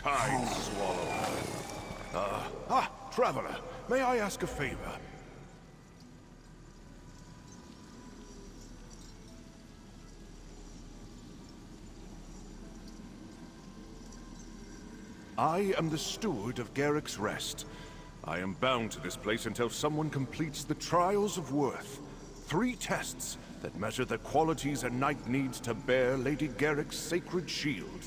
tide swallow her. Traveler, may I ask a favor? I am the steward of Garrick's Rest. I am bound to this place until someone completes the Trials of Worth. 3 tests that measure the qualities a knight needs to bear Lady Garrick's sacred shield.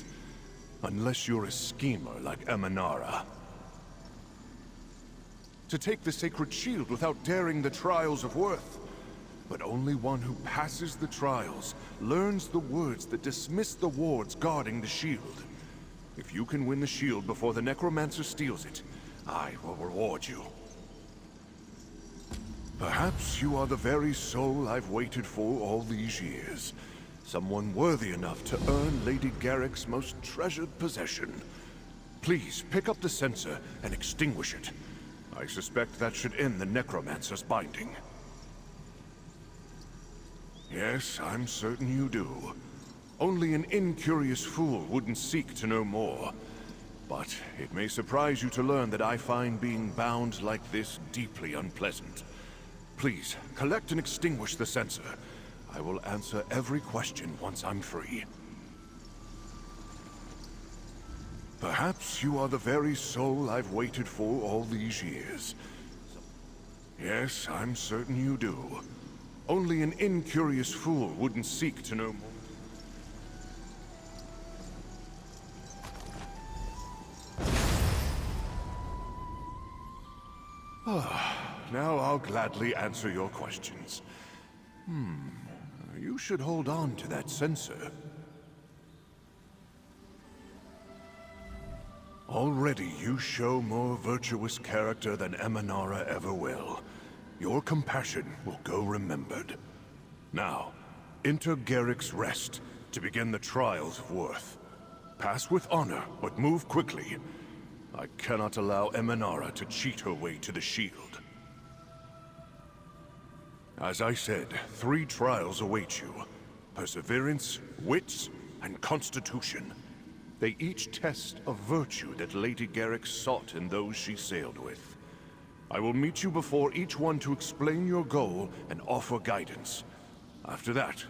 Unless you're a schemer like Emanara. To take the sacred shield without daring the Trials of Worth. But only one who passes the trials learns the words that dismiss the wards guarding the shield. If you can win the shield before the necromancer steals it, I will reward you. Perhaps you are the very soul I've waited for all these years. Someone worthy enough to earn Lady Garrick's most treasured possession. Please pick up the censer and extinguish it. I suspect that should end the necromancer's binding. Yes, I'm certain you do. Only an incurious fool wouldn't seek to know more. But it may surprise you to learn that I find being bound like this deeply unpleasant. Please, collect and extinguish the censer. I will answer every question once I'm free. Perhaps you are the very soul I've waited for all these years. Yes, I'm certain you do. Only an incurious fool wouldn't seek to know more. Now I'll gladly answer your questions. You should hold on to that censer. Already you show more virtuous character than Emanara ever will. Your compassion will go remembered. Now, enter Garrick's Rest to begin the Trials of Worth. Pass with honor, but move quickly. I cannot allow Emanara to cheat her way to the shield. As I said, 3 trials await you. Perseverance, wits, and constitution. They each test a virtue that Lady Garrick sought in those she sailed with. I will meet you before each one to explain your goal and offer guidance. After that,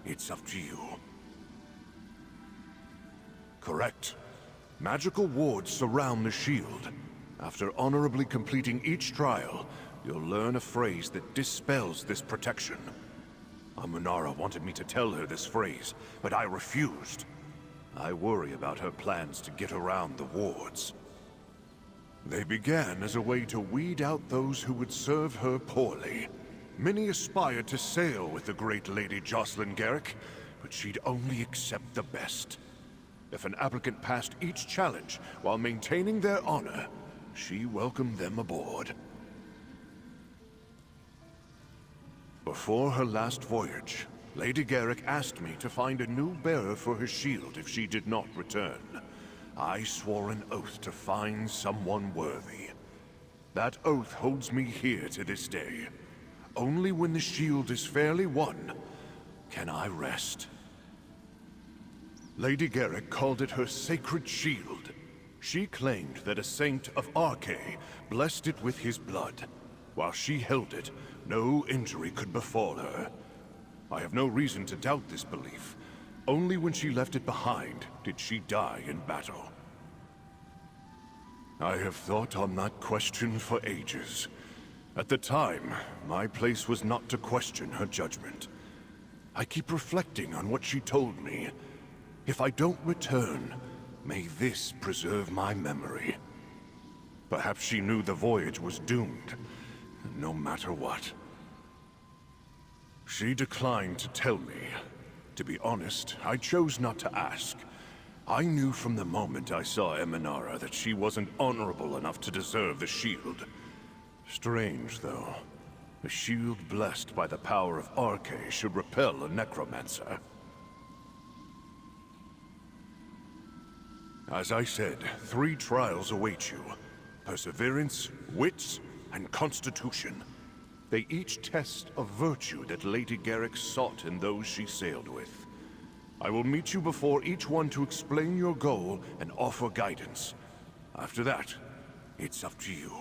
it's up to you. Correct. Magical wards surround the shield. After honorably completing each trial, you'll learn a phrase that dispels this protection. Emanara wanted me to tell her this phrase, but I refused. I worry about her plans to get around the wards. They began as a way to weed out those who would serve her poorly. Many aspired to sail with the great Lady Jocelyn Garrick, but she'd only accept the best. If an applicant passed each challenge while maintaining their honor, she welcomed them aboard. Before her last voyage, Lady Garrick asked me to find a new bearer for her shield if she did not return. I swore an oath to find someone worthy. That oath holds me here to this day. Only when the shield is fairly won can I rest. Lady Garrick called it her sacred shield. She claimed that a saint of ARGB blessed it with his blood. While she held it, no injury could befall her. I have no reason to doubt this belief. Only when she left it behind did she die in battle. I have thought on that question for ages. At the time, my place was not to question her judgment. I keep reflecting on what she told me. If I don't return, may this preserve my memory. Perhaps she knew the voyage was doomed, no matter what. She declined to tell me. To be honest, I chose not to ask. I knew from the moment I saw Emanara that she wasn't honorable enough to deserve the shield. Strange, though. A shield blessed by the power of ARGB should repel a necromancer. As I said, 3 trials await you. Perseverance, wits, and constitution. They each test a virtue that Lady Garrick sought in those she sailed with. I will meet you before each one to explain your goal and offer guidance. After that, it's up to you.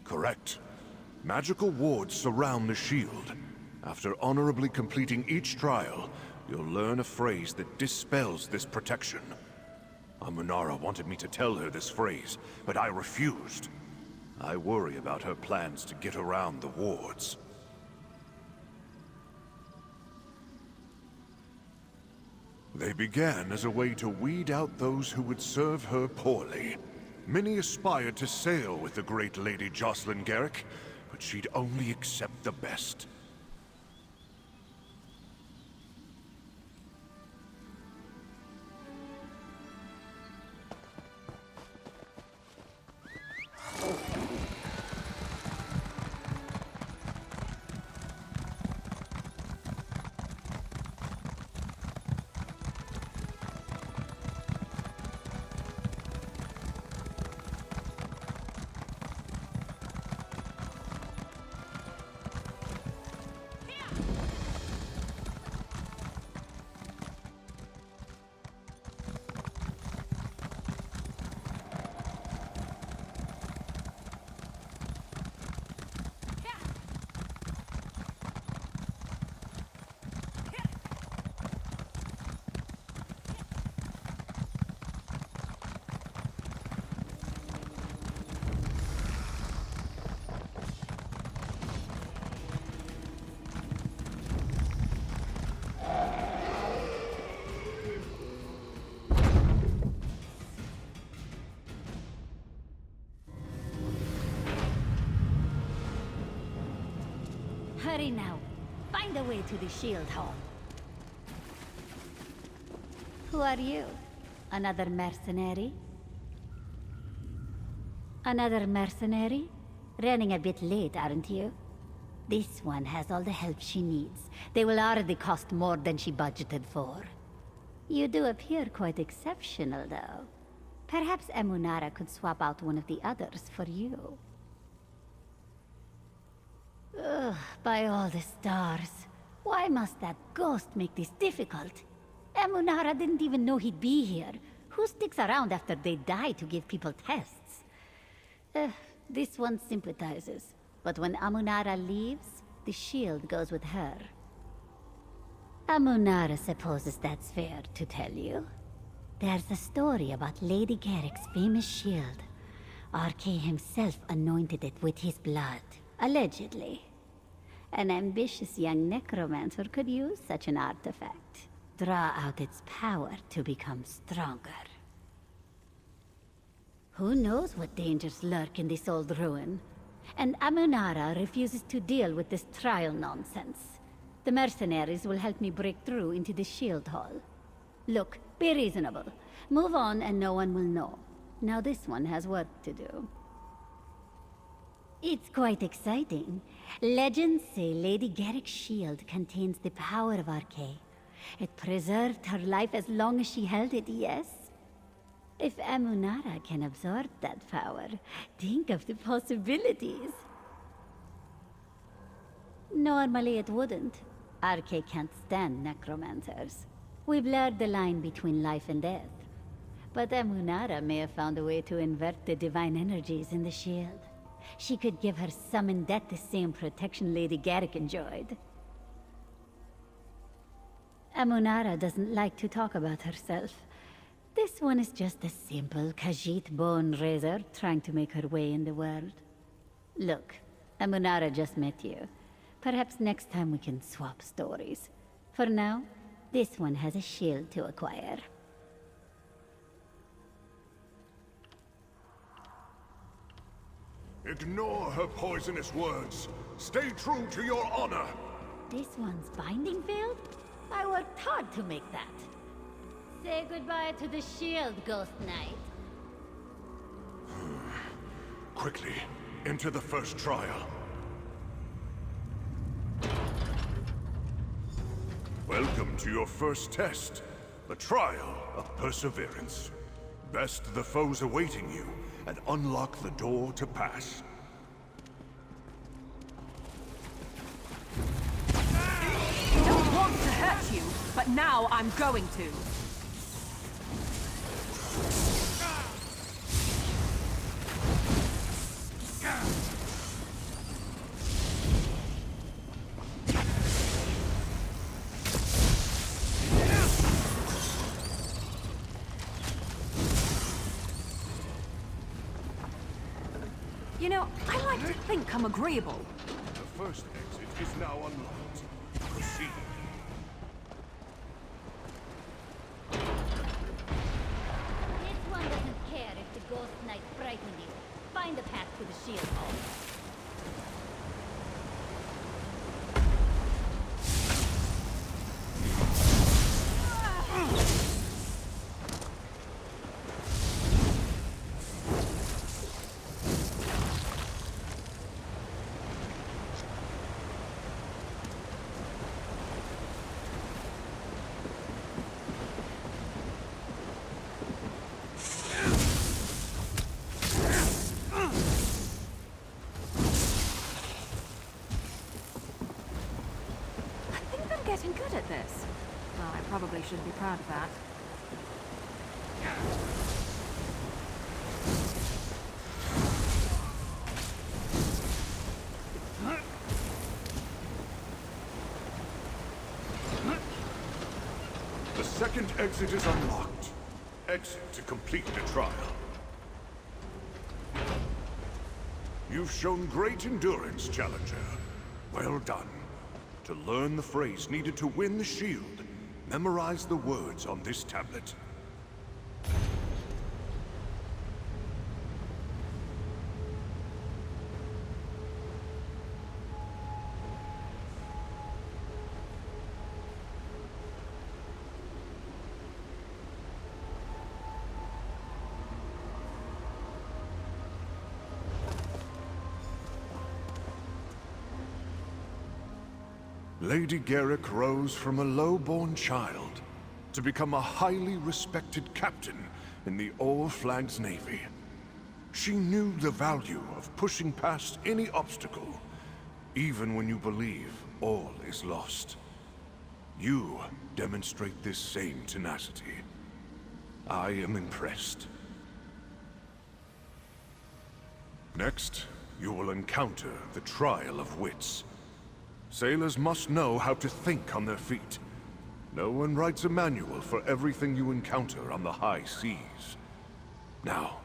Correct. Magical wards surround the shield. After honorably completing each trial, you'll learn a phrase that dispels this protection. Amunara wanted me to tell her this phrase, but I refused. I worry about her plans to get around the wards. They began as a way to weed out those who would serve her poorly. Many aspired to sail with the great Lady Jocelyn Garrick, but she'd only accept the best. Hurry now. Find a way to the shield hall. Who are you? Another mercenary? Another mercenary? Running a bit late, aren't you? This one has all the help she needs. They will already cost more than she budgeted for. You do appear quite exceptional, though. Perhaps Amunara could swap out one of the others for you. Ugh, by all the stars. Why must that ghost make this difficult? Amunara didn't even know he'd be here. Who sticks around after they die to give people tests? This one sympathizes. But when Amunara leaves, the shield goes with her. Amunara supposes that's fair to tell you. There's a story about Lady Garrick's famous shield. RK himself anointed it with his blood. Allegedly. An ambitious young necromancer could use such an artifact. Draw out its power to become stronger. Who knows what dangers lurk in this old ruin? And Amunara refuses to deal with this trial nonsense. The mercenaries will help me break through into the shield hall. Look, be reasonable. Move on and no one will know. Now this one has work to do. It's quite exciting. Legends say Lady Garrick's shield contains the power of RK. It preserved her life as long as she held it, yes? If Amunara can absorb that power, think of the possibilities. Normally it wouldn't. RK can't stand necromancers. We've blurred the line between life and death. But Amunara may have found a way to invert the divine energies in the shield. She could give her summoned death the same protection Lady Garrick enjoyed. Amunara doesn't like to talk about herself. This one is just a simple Khajiit bone raiser trying to make her way in the world. Look, Amunara just met you. Perhaps next time we can swap stories. For now, this one has a shield to acquire. Ignore her poisonous words. Stay true to your honor. This one's binding failed? I worked hard to make that. Say goodbye to the shield, Ghost Knight. Quickly, enter the first trial. Welcome to your first test. The trial of perseverance. Best the foes awaiting you, and unlock the door to pass. hurt you, but now I'm going to. You know, I like to think I'm agreeable. The first exit is now unlocked. Proceed. This one doesn't care if the ghost knight frightened him. Find the path to the shield hall. Getting good at this. Well, I probably shouldn't be proud of that. The second exit is unlocked. Exit to complete the trial. You've shown great endurance, Challenger. Well done. To learn the phrase needed to win the shield, memorize the words on this tablet. Lady Garrick rose from a low-born child to become a highly respected captain in the All-Flags Navy. She knew the value of pushing past any obstacle, even when you believe all is lost. You demonstrate this same tenacity. I am impressed. Next, you will encounter the trial of wits. Sailors must know how to think on their feet. No one writes a manual for everything you encounter on the high seas. Now,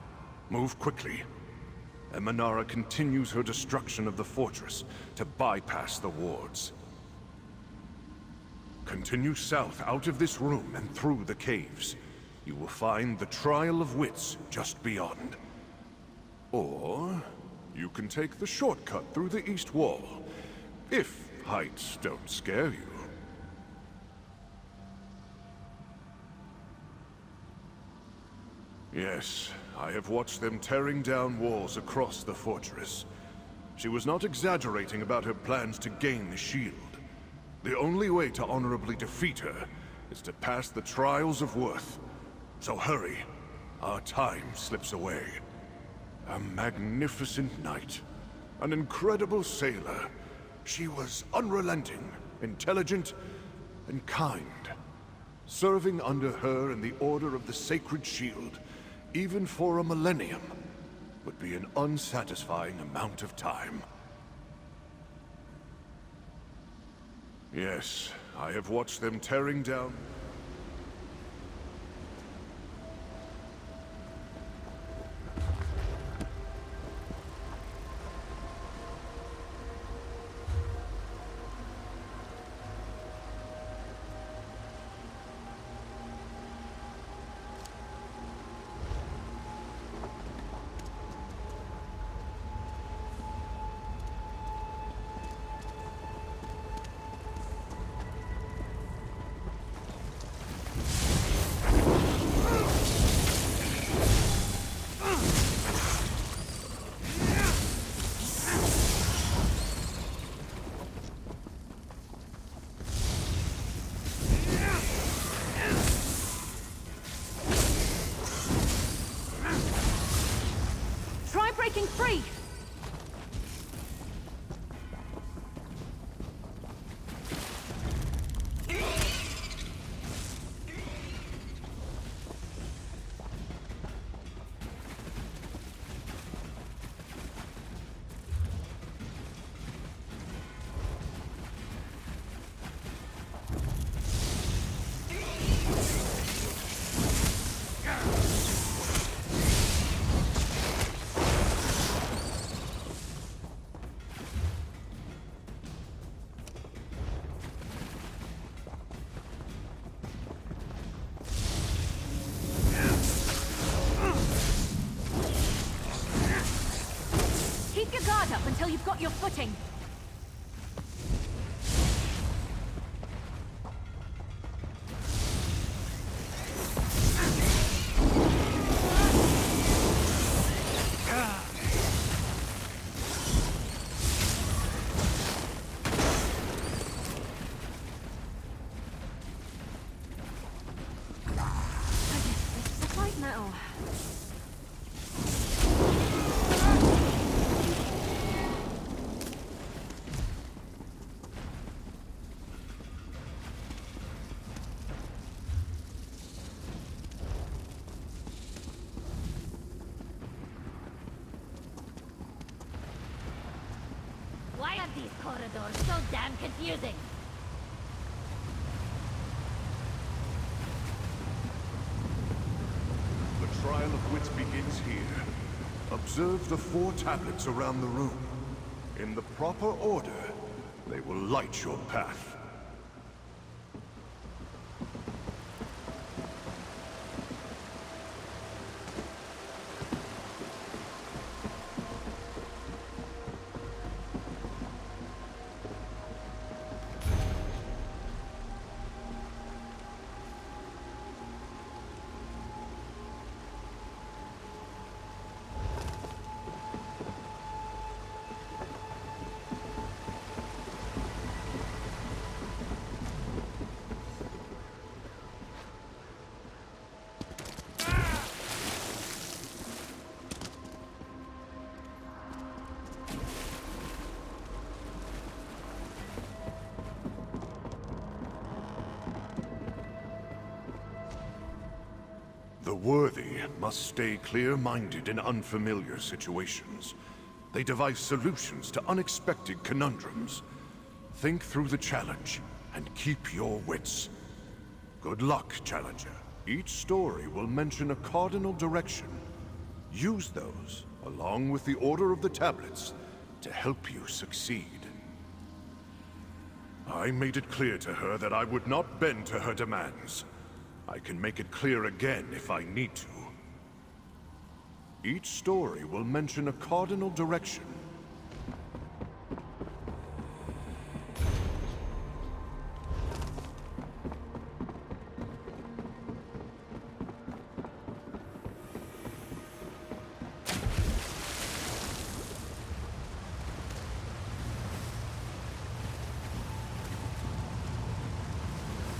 move quickly. Emanara continues her destruction of the fortress to bypass the wards. Continue south out of this room and through the caves. You will find the Trial of Wits just beyond. Or, you can take the shortcut through the east wall, if heights don't scare you. Yes, I have watched them tearing down walls across the fortress. She was not exaggerating about her plans to gain the shield. The only way to honorably defeat her is to pass the trials of worth. So hurry, our time slips away. A magnificent knight, an incredible sailor. She was unrelenting, intelligent, and kind. Serving under her in the Order of the Sacred Shield, even for a millennium, would be an unsatisfying amount of time. Yes, I have watched them tearing down... Breaking free! until you've got your footing. Why are these corridors so damn confusing? The trial of wits begins here. Observe the 4 tablets around the room. In the proper order, they will light your path. The worthy must stay clear-minded in unfamiliar situations. They devise solutions to unexpected conundrums. Think through the challenge and keep your wits. Good luck, Challenger. Each story will mention a cardinal direction. Use those, along with the order of the tablets, to help you succeed. I made it clear to her that I would not bend to her demands. I can make it clear again if I need to. Each story will mention a cardinal direction.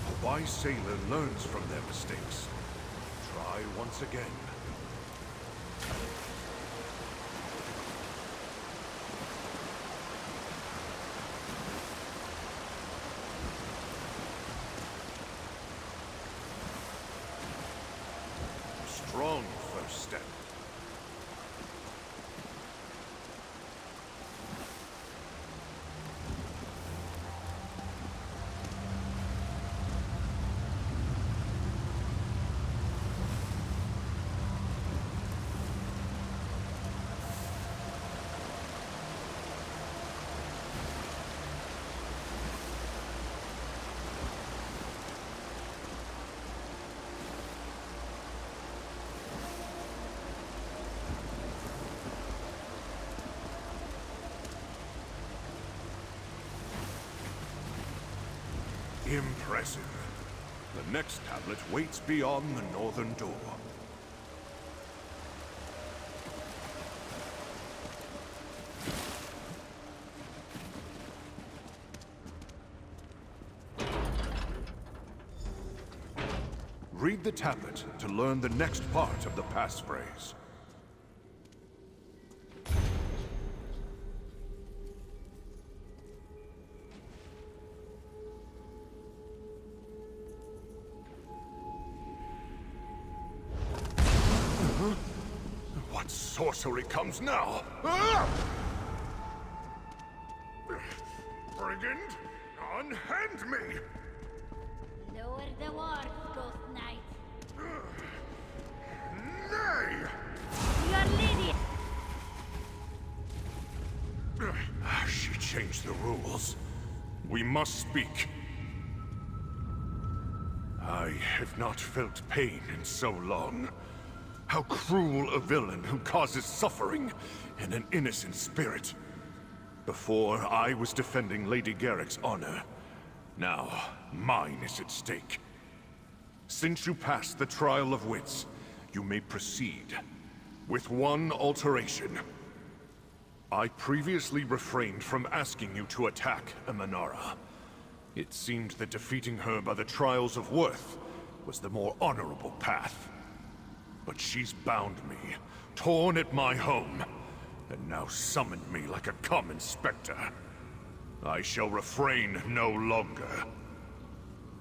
A wise sailor learns from their mistakes. Try once again. Strong first step. Impressive. The next tablet waits beyond the northern door. Read the tablet to learn the next part of the passphrase. What sorcery comes now? Ah! Brigand, unhand me! Lower the wharf, Ghost Knight. Nay! Your lady! She changed the rules. We must speak. I have not felt pain in so long. How cruel a villain who causes suffering in an innocent spirit. Before, I was defending Lady Garrick's honor. Now, mine is at stake. Since you passed the trial of wits, you may proceed. With one alteration. I previously refrained from asking you to attack Emanara. It seemed that defeating her by the trials of worth was the more honorable path. But she's bound me, torn at my home, and now summoned me like a common specter. I shall refrain no longer.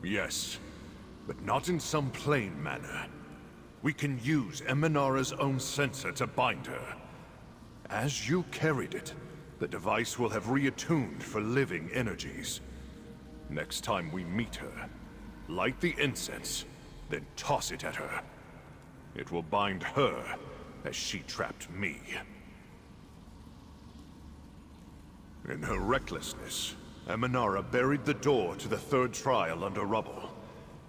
Yes, but not in some plain manner. We can use Emanara's own sensor to bind her. As you carried it, the device will have reattuned for living energies. Next time we meet her, light the incense, then toss it at her. It will bind her as she trapped me. In her recklessness, Emanara buried the door to the third trial under rubble.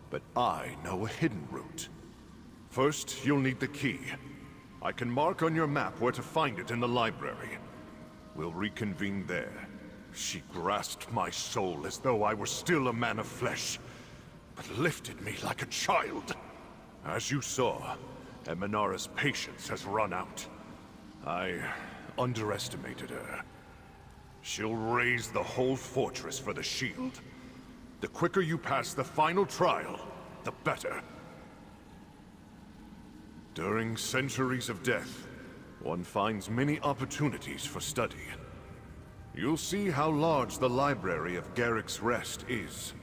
But I know a hidden route. First, you'll need the key. I can mark on your map where to find it in the library. We'll reconvene there. She grasped my soul as though I were still a man of flesh, but lifted me like a child. As you saw, Emanara's patience has run out. I underestimated her. She'll raise the whole fortress for the shield. The quicker you pass the final trial, the better. During centuries of death, one finds many opportunities for study. You'll see how large the library of Garrick's Rest is.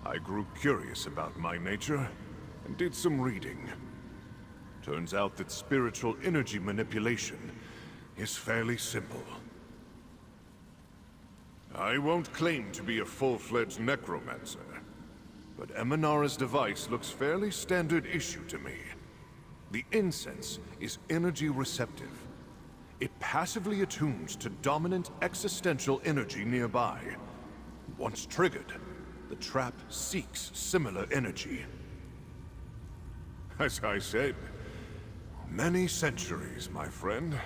I grew curious about my nature, and did some reading. Turns out that spiritual energy manipulation is fairly simple. I won't claim to be a full-fledged necromancer, but Emanara's device looks fairly standard issue to me. The incense is energy receptive. It passively attunes to dominant existential energy nearby. Once triggered, the trap seeks similar energy. As I said, many centuries, my friend.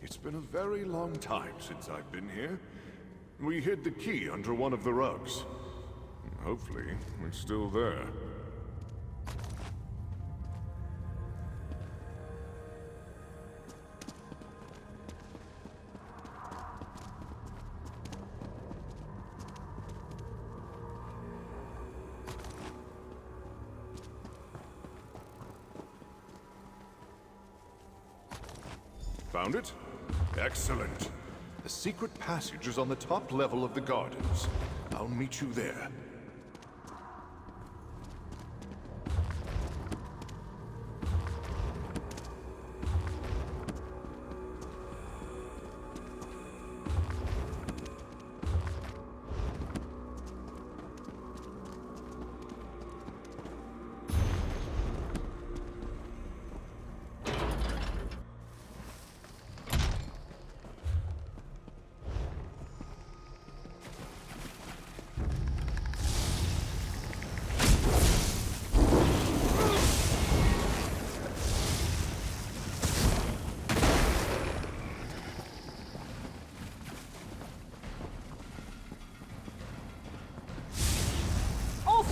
It's been a very long time since I've been here. We hid the key under one of the rugs. Hopefully, it's still there. Found it? Excellent. The secret passage is on the top level of the gardens. I'll meet you there.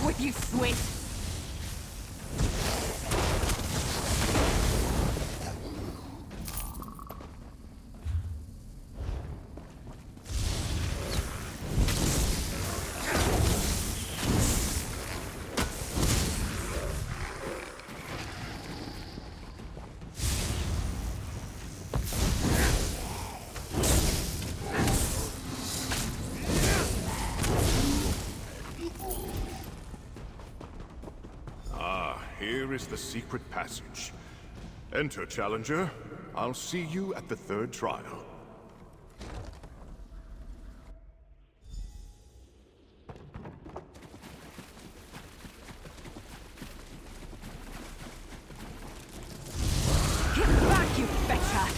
With you, Squid! Here is the secret passage. Enter, Challenger. I'll see you at the third trial. Get back, you betcha!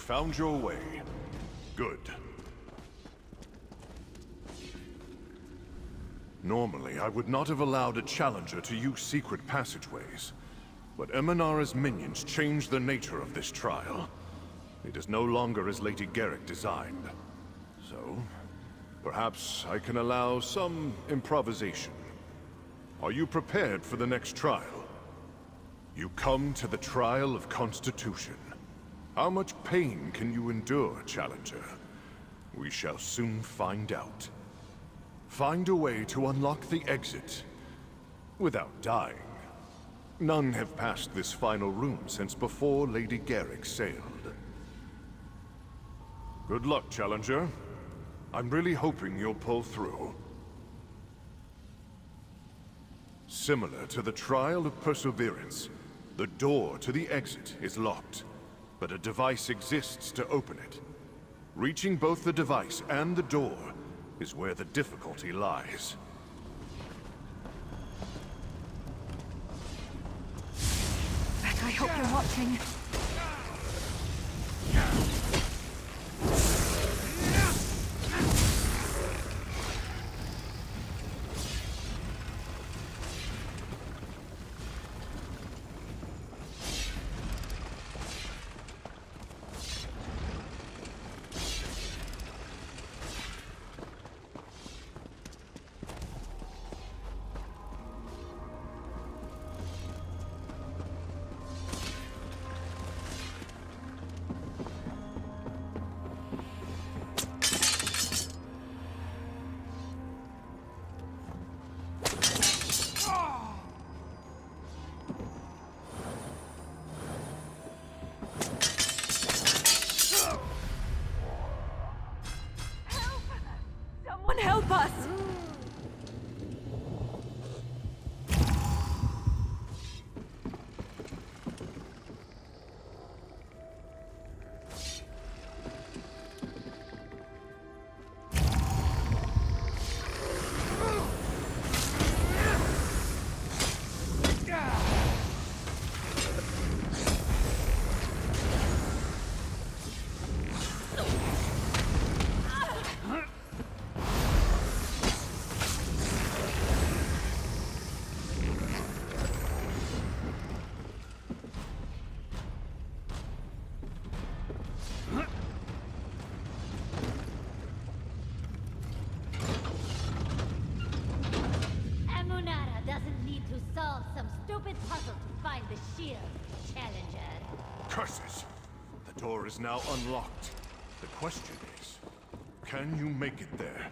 Found your way. Good. Normally, I would not have allowed a challenger to use secret passageways, but Emanara's minions changed the nature of this trial. It is no longer as Lady Garrick designed. So, perhaps I can allow some improvisation. Are you prepared for the next trial? You come to the trial of Constitution. How much pain can you endure, Challenger? We shall soon find out. Find a way to unlock the exit without dying. None have passed this final room since before Lady Garrick sailed. Good luck, Challenger. I'm really hoping you'll pull through. Similar to the trial of Perseverance, the door to the exit is locked. But a device exists to open it. Reaching both the device and the door is where the difficulty lies. Beck, I hope you're watching. Challenger. Curses! The door is now unlocked. The question is, can you make it there?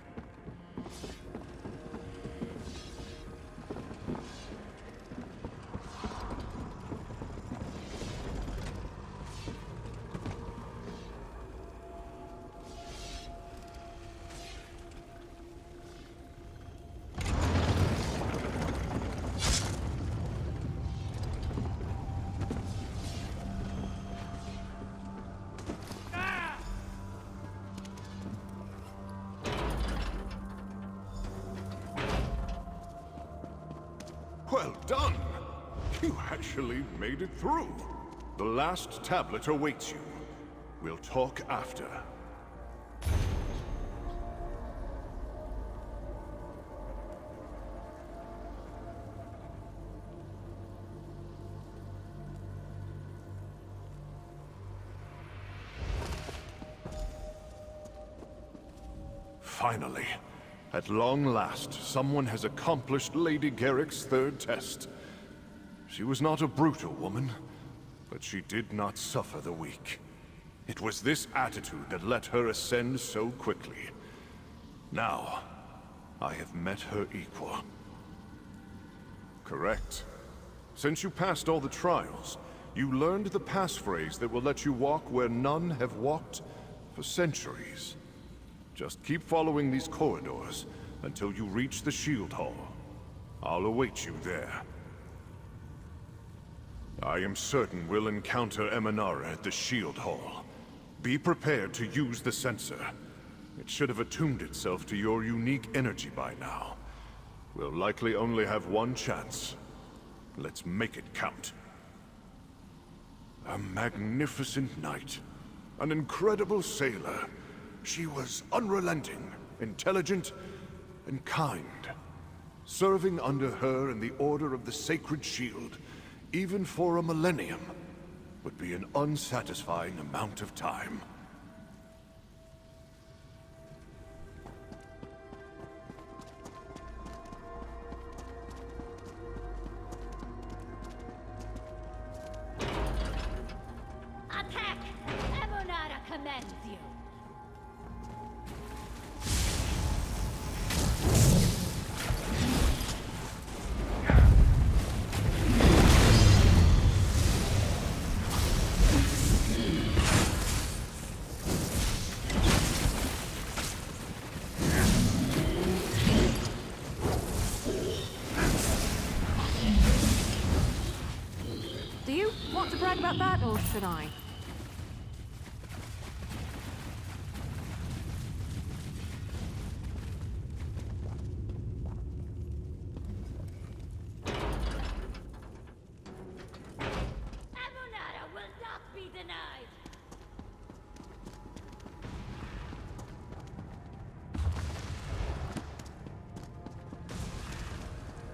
Well done! You actually made it through. The last tablet awaits you. We'll talk after. Finally. At long last, someone has accomplished Lady Garrick's third test. She was not a brutal woman, but she did not suffer the weak. It was this attitude that let her ascend so quickly. Now, I have met her equal. Correct. Since you passed all the trials, you learned the passphrase that will let you walk where none have walked for centuries. Just keep following these corridors until you reach the Shield Hall. I'll await you there. I am certain we'll encounter Emanara at the Shield Hall. Be prepared to use the sensor. It should have attuned itself to your unique energy by now. We'll likely only have one chance. Let's make it count. A magnificent knight. An incredible sailor. She was unrelenting, intelligent, and kind. Serving under her in the Order of the Sacred Shield, even for a millennium, would be an unsatisfying amount of time. Attack! Emunara commands you. Do you want to brag about that, or should I? Emunara will not be denied.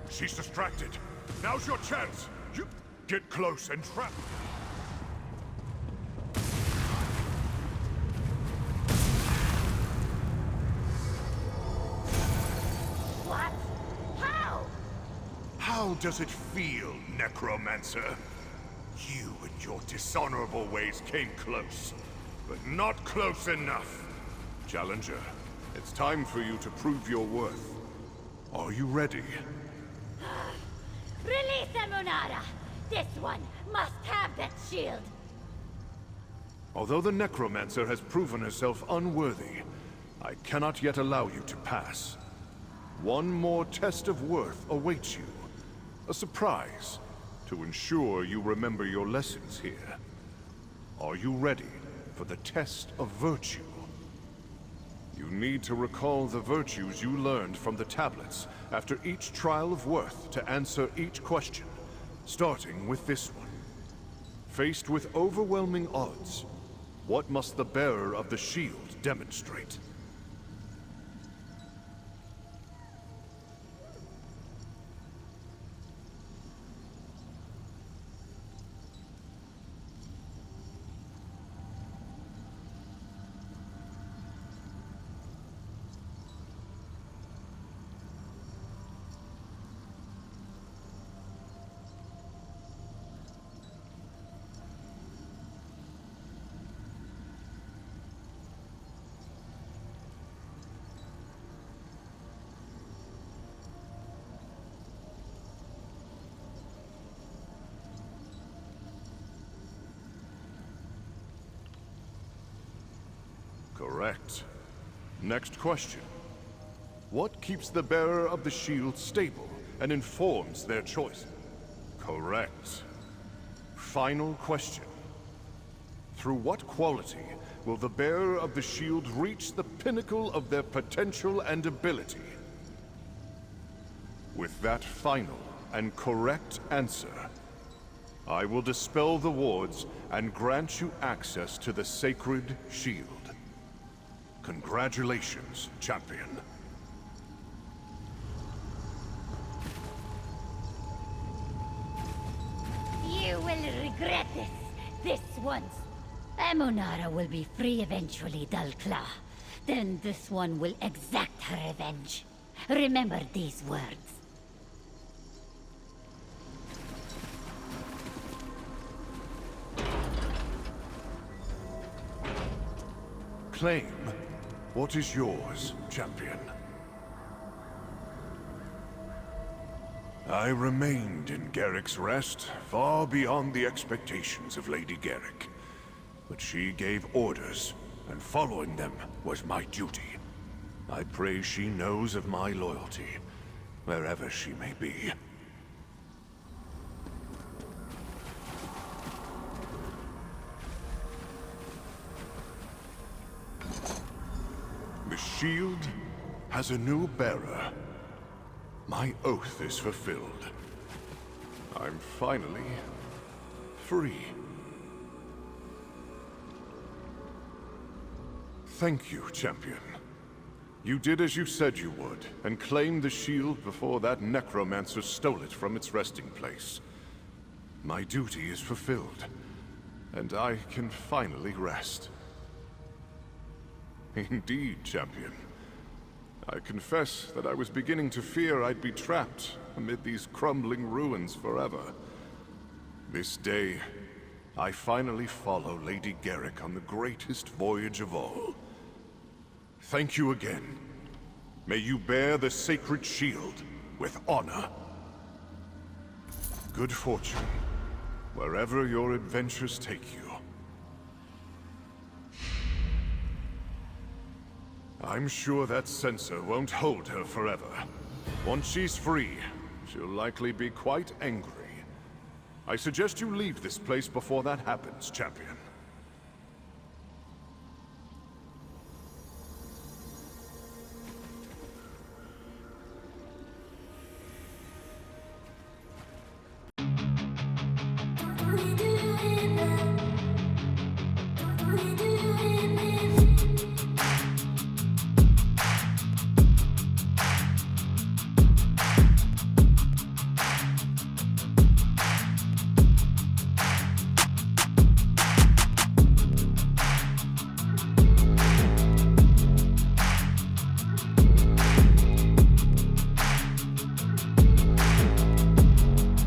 She's distracted. Now's your chance. You get close and trap. What? How? How does it feel, Necromancer? You and your dishonorable ways came close, but not close enough. Challenger, it's time for you to prove your worth. Are you ready? Release Emunara! This one must have that shield! Although the Necromancer has proven herself unworthy, I cannot yet allow you to pass. One more test of worth awaits you. A surprise, to ensure you remember your lessons here. Are you ready for the test of virtue? You need to recall the virtues you learned from the tablets after each trial of worth to answer each question, starting with this one. Faced with overwhelming odds, what must the bearer of the shield demonstrate? Correct. Next question. What keeps the bearer of the shield stable and informs their choice? Correct. Final question. Through what quality will the bearer of the shield reach the pinnacle of their potential and ability? With that final and correct answer, I will dispel the wards and grant you access to the sacred shield. Congratulations, champion. You will regret this once. Amunara will be free eventually, Dulclaw. Then this one will exact her revenge. Remember these words. Claim what is yours, champion. I remained in Garrick's Rest, far beyond the expectations of Lady Garrick. But she gave orders, and following them was my duty. I pray she knows of my loyalty, wherever she may be. The shield has a new bearer. My oath is fulfilled. I'm finally free. Thank you, champion. You did as you said you would, and claimed the shield before that necromancer stole it from its resting place. My duty is fulfilled, and I can finally rest. Indeed, champion. I confess that I was beginning to fear I'd be trapped amid these crumbling ruins forever. This day, I finally follow Lady Garrick on the greatest voyage of all. Thank you again. May you bear the sacred shield with honor. Good fortune, wherever your adventures take you. I'm sure that censor won't hold her forever. Once she's free, she'll likely be quite angry. I suggest you leave this place before that happens, champion.